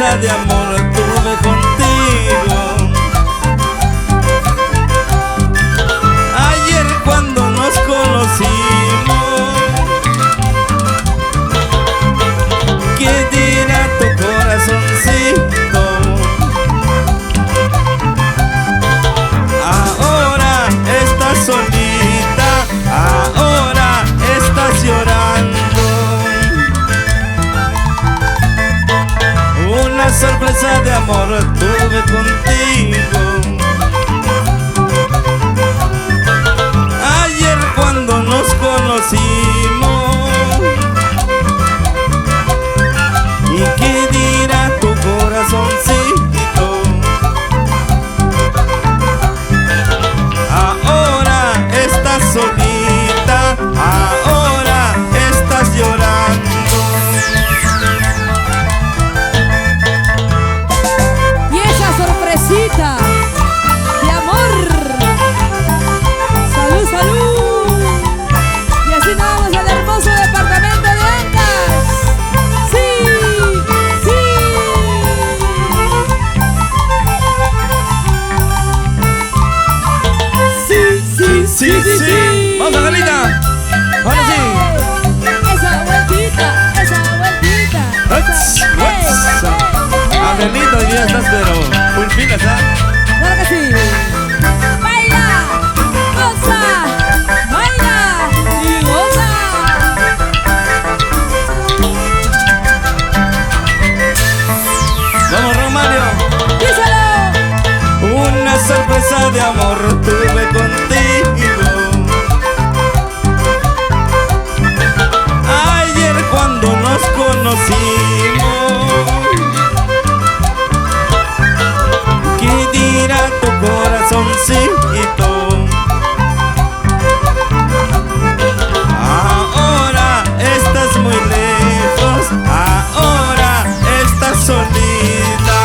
sorpresa de amor tuve contigo. Ayer cuando nos conocimos, ¿qué dirá tu corazoncito? Ahora estás solita, ahora estás llorando. Una sorpresa de amor tuve contigo. Ayer cuando nos conocimos, ¿y qué dirá tu corazoncito? Ahora estás solita, ahora estás llorando. Y esa sorpresita de amor. Salud, salud. Y así nos vamos al hermoso departamento de Ancash. Sí, sí. Sí, sí, sí, sí, sí. Vamos, Angelita. Ahora sí. Esa vueltita, esa vueltita. Angelita, hoy día estás pero full pilas, ¿ah? Claro que sí. Baila, goza, baila y goza. Vamos, Romario. Díselo. Una sorpresa de amor tuve contigo. Ayer cuando nos conocimos, ¿qué dirá tu corazoncito? Ahora estás muy lejos, ahora estás solita.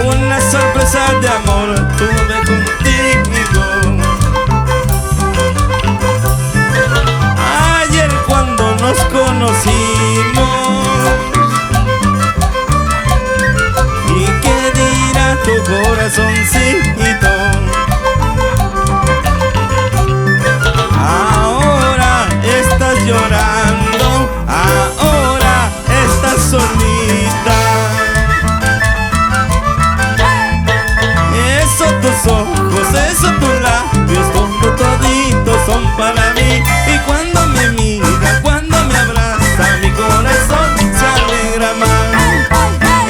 Una sorpresa de amor tuve contigo. Ayer cuando nos conocimos, ¿y qué dirá tu corazoncito? Ahora estás llorando, ahora estás solita. Eso tus ojos, eso tus labios, todo toditos son para mí. Y cuando me mira, cuando me abraza, mi corazón se alegra más.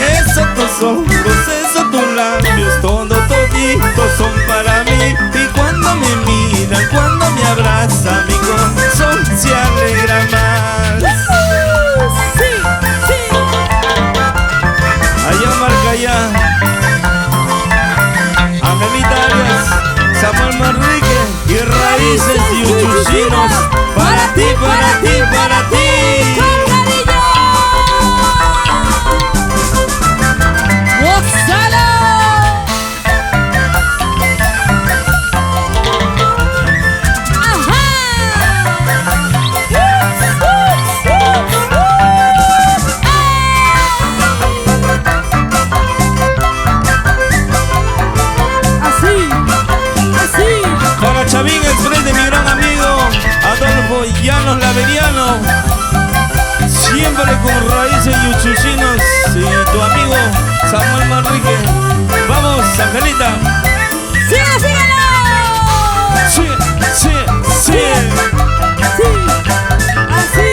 Eso tus ojos, eso tus labios, todo toditos son para mí. Y cuando me mira, cuando me abraza, mi corazón se alegra más. Sí, sí. Allá marca allá. Angelita Arias, Samuel Manrique y Raíces y Uchuchinos. Para ti, para ti, para ti. Con cariño. ¡Gózalo! ¡Ajá! Así, así. Para Chavín Express de mi gran amigo Adolfo Llanos Laveriano. Siempre con Raíces y Uchuchinos. Y tu amigo Samuel Manrique. Vamos, Angelita. ¡Síguelo, síguelo! Sí, sí, sí. Sí, así.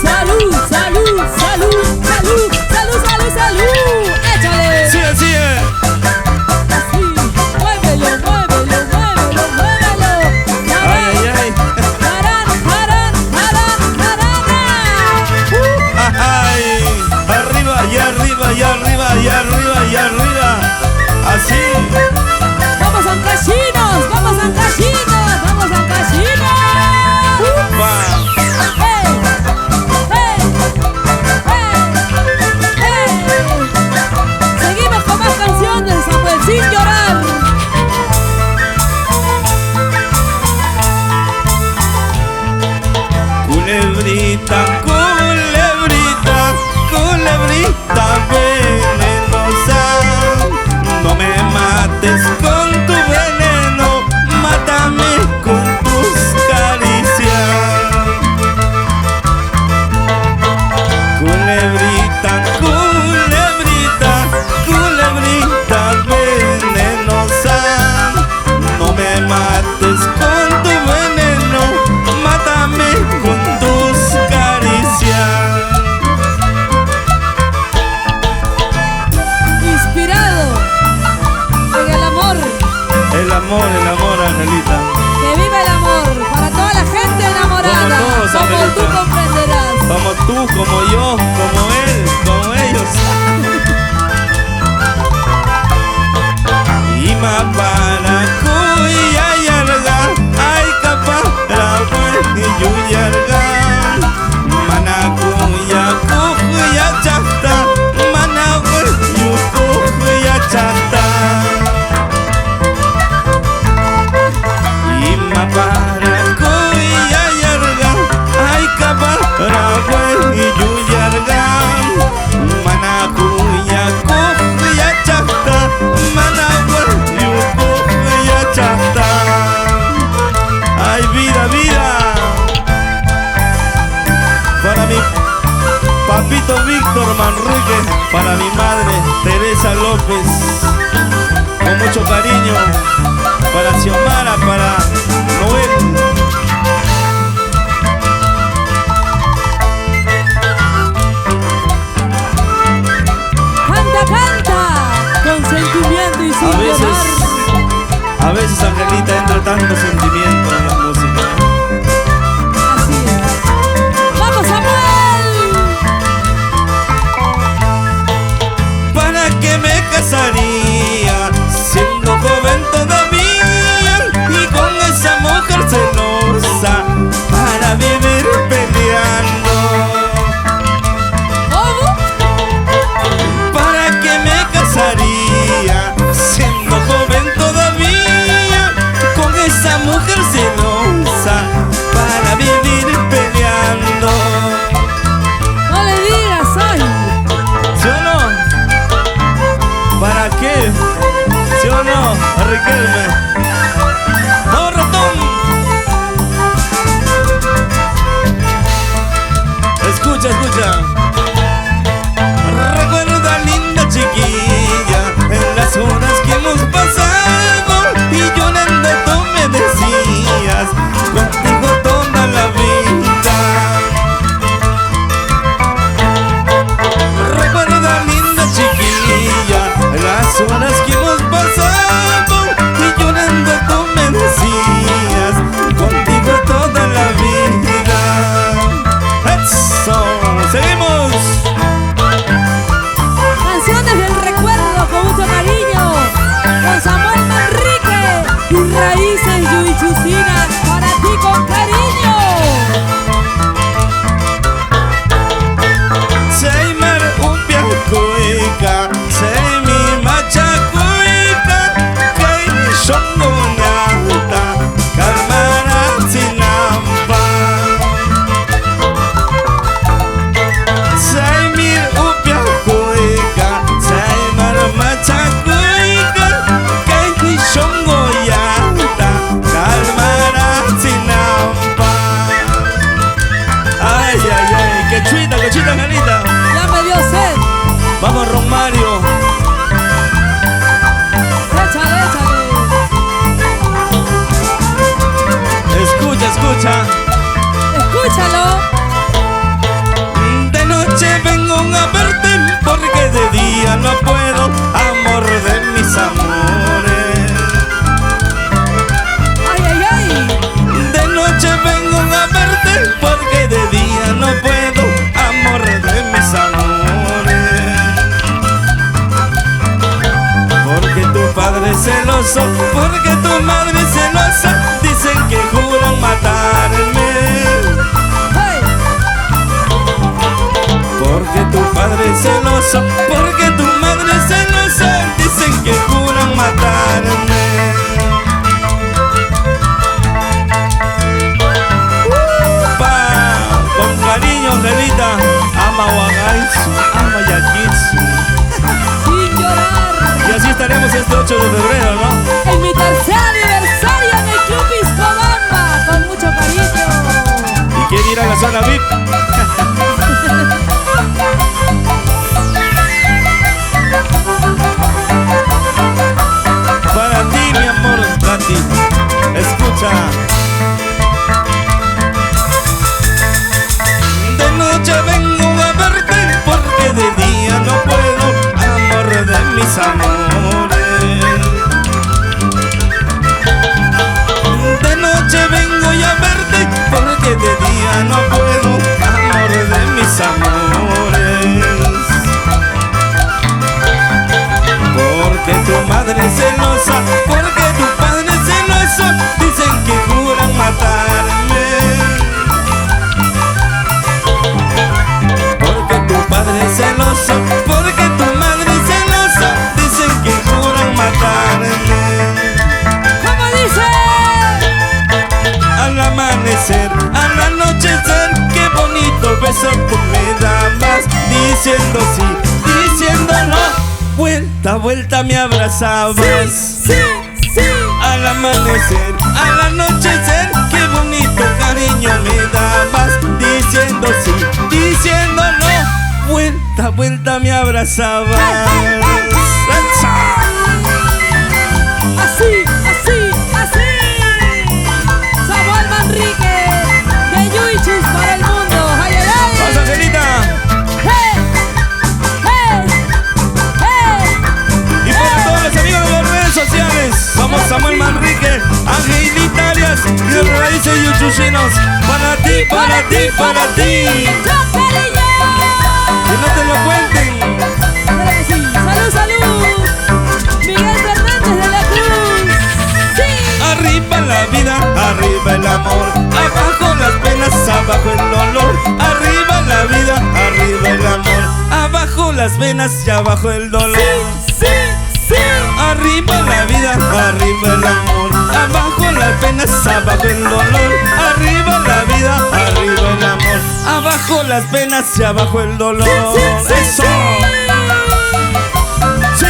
Salud, salud, salud, salud, salud, salud, salud. Échale. Sí, así es. Así. Muévelo, muévelo, muévelo, muévelo. Ya Ay, ay, ves. ay. Jarán, jarán, jarán, jarana. Ay, arriba y arriba y arriba y arriba y arriba. amor, Angelita. Que viva el amor para toda la gente enamorada. Como todos, como Angelita. tú comprenderás. Como tú, como yo, como él, como ellos. Ima para kuya yarga, ay capa la y yuyarga. Mana kuya kuya chata, mana kuya chata. Ima para kuya yarga, ay capa la y yuyarga. Mana kuya chata, mana chata. Ay, vida, vida. Para mi papito Víctor Manrique, para mi madre Teresa López, con mucho cariño, para Xiomara, para Noel. Canta, canta, con sentimiento y sin llorar. A veces, Angelita, entra tanto sentimiento en la música. Así es. ¡Vamos, Samuel! ¿Para qué me casaría siendo joven todavía y con esa mujer celosa para vivir peleando? ¿Cómo? ¿Para qué me casaría siendo joven todavía con esa mujer celosa para vivir peleando? No le digas, ay. ¿Sí o no? ¿Para qué? ¿Sí o no, Riquelme? ¡No, ratón! Escucha, escucha. Recuerda, linda chiquilla, en las horas que hemos pasado y llorando tú me decías, contigo toda la vida. Recuerda, linda chiquilla, las horas que hemos pasado y llorando tú me decías, contigo toda la vida. ¡Eso! ¡Seguimos! Canciones del recuerdo con mucho cariño. Con Samuel Manrique y Raíces Yuichucina. Para ti con cariño. Seymar upia kuika, semi macha kuika, kay shongo nyata, kalmara sinampa. Seymar upia kuika, seymar macha kuika, kay shongo nyata, kalmara sinampa. Ay, ay, ay, que chuita, Angelita. Ya me dio sed. Vamos, Romario. Échale, échale. Escucha, escucha. Escúchalo. De noche vengo a verte porque de día no puedo, amor de mis amores. Ay, ay, ay. De noche vengo a verte porque de día no puedo, amor de mis amores. Porque tu padre es celoso, porque tu madre es celosa, dicen que juran matarme. Hey. Porque tu padre es celoso, porque tu madre es celosa, dicen que juran matarme. Con cariño, Angelita, ama Wagaisu, ama Yakitsu. Sin llorar. Y así estaremos este 8 de febrero, ¿no? En mi tercer aniversario en el Club Piscobamba. Con mucho cariño. Y quiere ir a la zona VIP. Para ti, mi amor, Katy, escucha. De noche vengo a verte porque de día no puedo, amor de mis amores. celosa, porque tu padre es celoso, dicen que juran matarme. Porque tu padre es celoso, porque tu madre es celosa, dicen que juran matarme. ¿Cómo dice? Al amanecer, al anochecer, qué bonito beso tú me dabas, diciendo sí, diciendo no, vuelta, vuelta me abrazabas. Sí, sí. Al amanecer, al anochecer, qué bonito cariño me dabas, diciendo sí, diciendo no, vuelta, vuelta me abrazabas. Así, así, así. Samuel Manrique, de Yuichus para el mundo. ¡Ay, ay, ay! ¡Vamos, Angelita! ¡Hey! ¡Hey! ¡Hey! Y para todos los amigos de las redes sociales, somos Samuel Manrique, Angelita Arias y de Raíces Yuchusinos. Para ti, para ti, para ti. ¡Chao, cariño! Que no te lo cuenten. Claro que sí. ¡Salud, salud! Miguel Fernández de la Cruz. ¡Sí! Arriba la vida, arriba el amor, abajo las penas, abajo el dolor. Arriba la vida, arriba el amor, abajo las venas y abajo el dolor. ¡Sí, sí! Arriba la vida, arriba el amor, abajo las penas, abajo el dolor. Arriba la vida, arriba el amor, abajo las penas y abajo el dolor. ¡Eso! ¡Sí!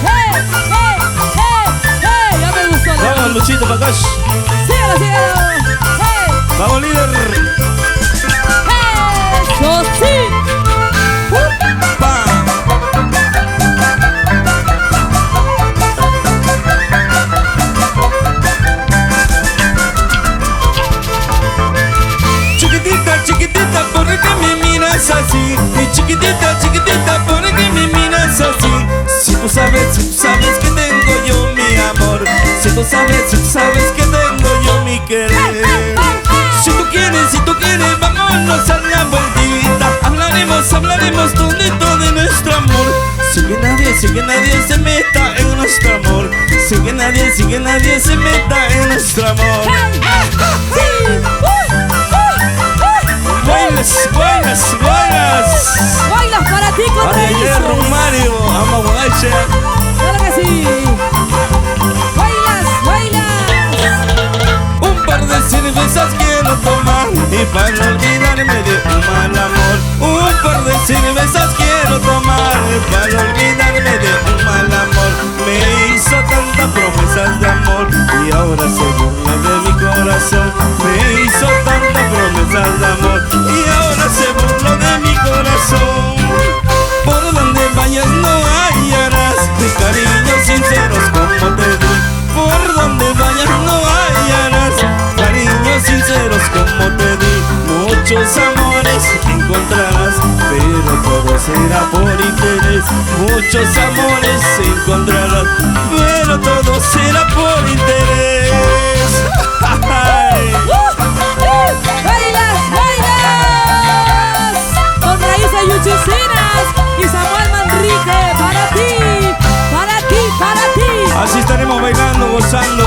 ¡Hey! ¡Hey! ¡Hey! ¡Hey! Ya me gustó. Vamos, Luchito, para acá. Síguelo, síguelo. ¡Hey! Vamos, líder. ¡Eso sí! Pa. Chiquitita, chiquitita, ¿por qué me miras así? Y chiquitita, chiquitita, ¿por qué me miras así? Si tú sabes que tengo yo mi amor, si tú sabes que tengo yo mi querer. Si tú quieres, vámonos a la vueltita. Hablaremos todito de nuestro amor. Sin que nadie se meta en nuestro amor. Sin que nadie se meta en nuestro amor. ¡Sí! Buenas. Bailas para ti con Para Hierro raíces. Mario, amo guache. Claro que sí. Bailas. Un par de cervezas quiero tomar y para no olvidarme de un mal amor. Un par de cervezas quiero tomar y para no olvidarme de un mal amor. Me hizo tantas promesas de amor y ahora se burla de mi corazón. Me hizo tantas promesas de amor y ahora se burla de mi corazón. Por donde vayas no hallarás de cariños sinceros como te di. Por donde vayas no hallarás cariños sinceros como te di. Muchos amores encontrarás, pero todo será por interés. Muchos amores encontrarás, pero todo será por interés. Bailas. Con raíces yuchusinas y Samuel Manrique para ti. Así estaremos bailando, gozando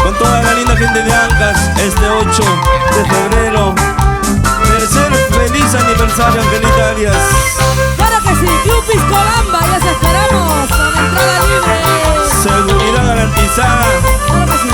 con toda la linda gente de Ancas este 8 de febrero. Tercer feliz aniversario, Angelita Arias. Claro que sí, Club Piscolamba, ya se esperamos con entrada libre. Seguridad garantizada. Claro que sí.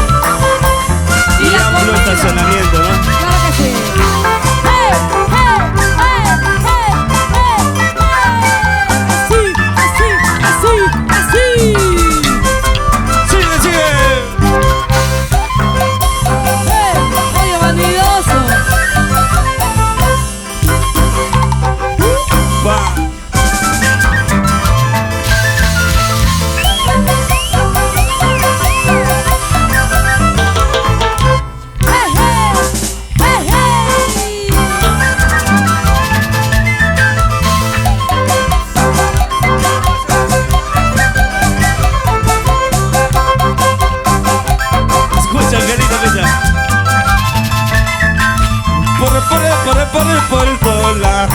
Portola.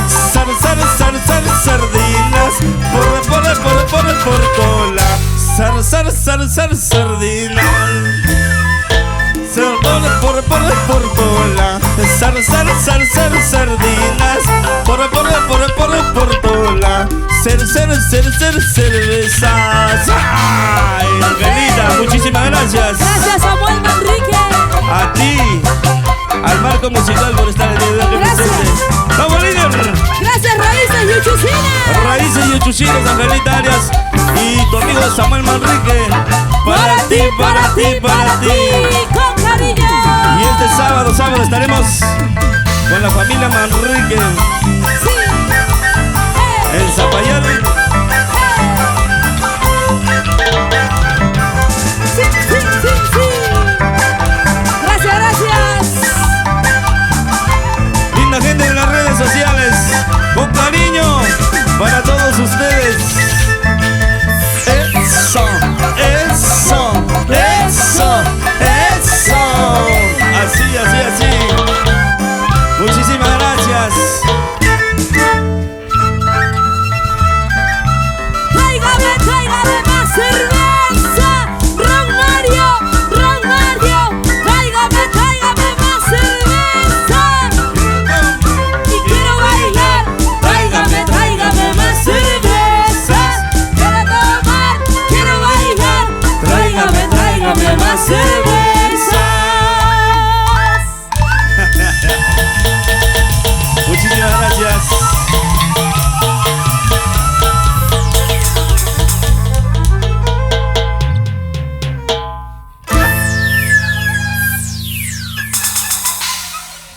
Sardinas. Portola. Sardinas. Portola. Sardinas. Portola. Cervezas. Ay, Angelita, muchísimas gracias. Gracias, Samuel Manrique. A ti, al Marco Musical por estar el día de hoy presente. ¡Vamos, líder! Gracias, Raíces Yuchucinas. Raíces Yuchucinas, Angelita Arias y tu amigo Samuel Manrique. Para ti, con cariño. Y este sábado estaremos con la familia Manrique.